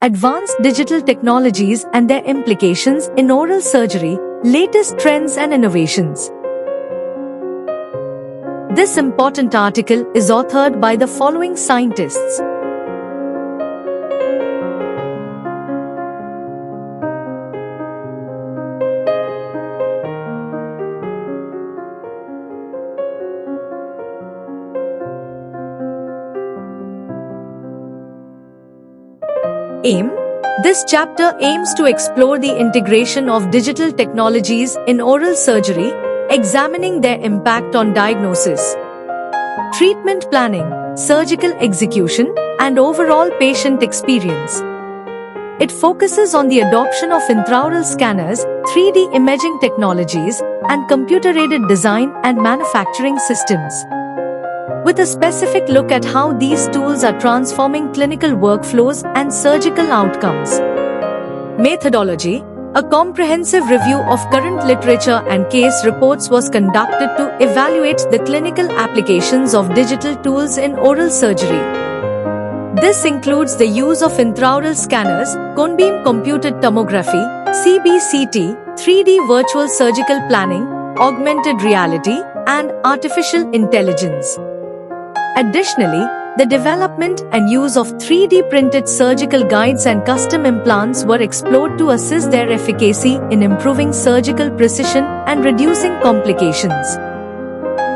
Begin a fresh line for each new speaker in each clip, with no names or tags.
advanced digital technologies and their implications in oral surgery, latest trends and innovations. This important article is authored by the following scientists. Aim. This chapter aims to explore the integration of digital technologies in oral surgery, examining their impact on diagnosis, treatment planning, surgical execution, and overall patient experience. It focuses on the adoption of intraoral scanners, 3D imaging technologies, and computer-aided design and manufacturing systems, with a specific look at how these tools are transforming clinical workflows and surgical outcomes. Methodology. A comprehensive review of current literature and case reports was conducted to evaluate the clinical applications of digital tools in oral surgery. This includes the use of intraoral scanners, cone-beam computed tomography, CBCT, 3D virtual surgical planning, augmented reality, and artificial intelligence. Additionally, the development and use of 3D printed surgical guides and custom implants were explored to assess their efficacy in improving surgical precision and reducing complications.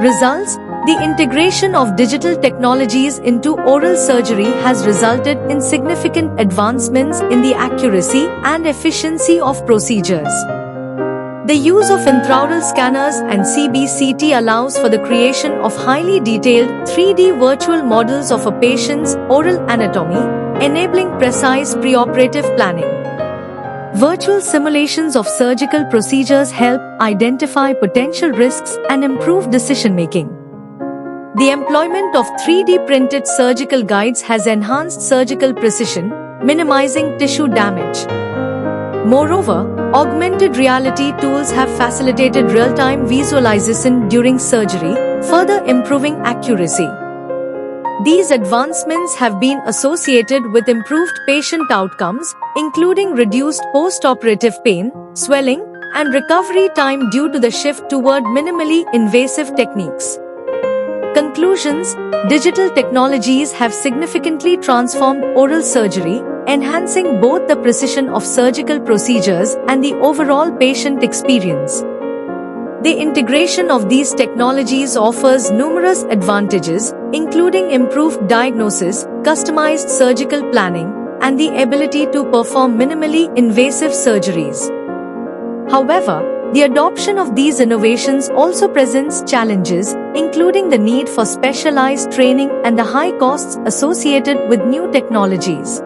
Results. The integration of digital technologies into oral surgery has resulted in significant advancements in the accuracy and efficiency of procedures. The use of intraoral scanners and CBCT allows for the creation of highly detailed 3D virtual models of a patient's oral anatomy, enabling precise preoperative planning. Virtual simulations of surgical procedures help identify potential risks and improve decision-making. The employment of 3D printed surgical guides has enhanced surgical precision, minimizing tissue damage. Moreover, augmented reality tools have facilitated real-time visualization during surgery, further improving accuracy. These advancements have been associated with improved patient outcomes, including reduced post-operative pain, swelling, and recovery time due to the shift toward minimally invasive techniques. Conclusions. Digital technologies have significantly transformed oral surgery, enhancing both the precision of surgical procedures and the overall patient experience. The integration of these technologies offers numerous advantages, including improved diagnosis, customized surgical planning, and the ability to perform minimally invasive surgeries. However, the adoption of these innovations also presents challenges, including the need for specialized training and the high costs associated with new technologies.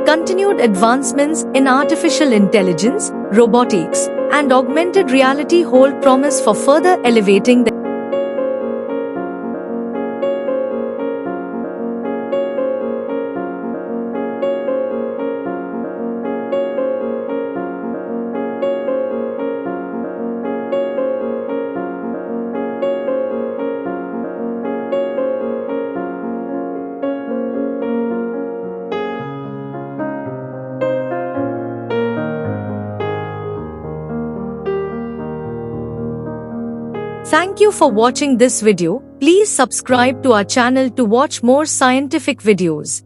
Continued advancements in artificial intelligence, robotics, and augmented reality hold promise for further elevating the Thank you for watching this video. Please subscribe to our channel to watch more scientific videos.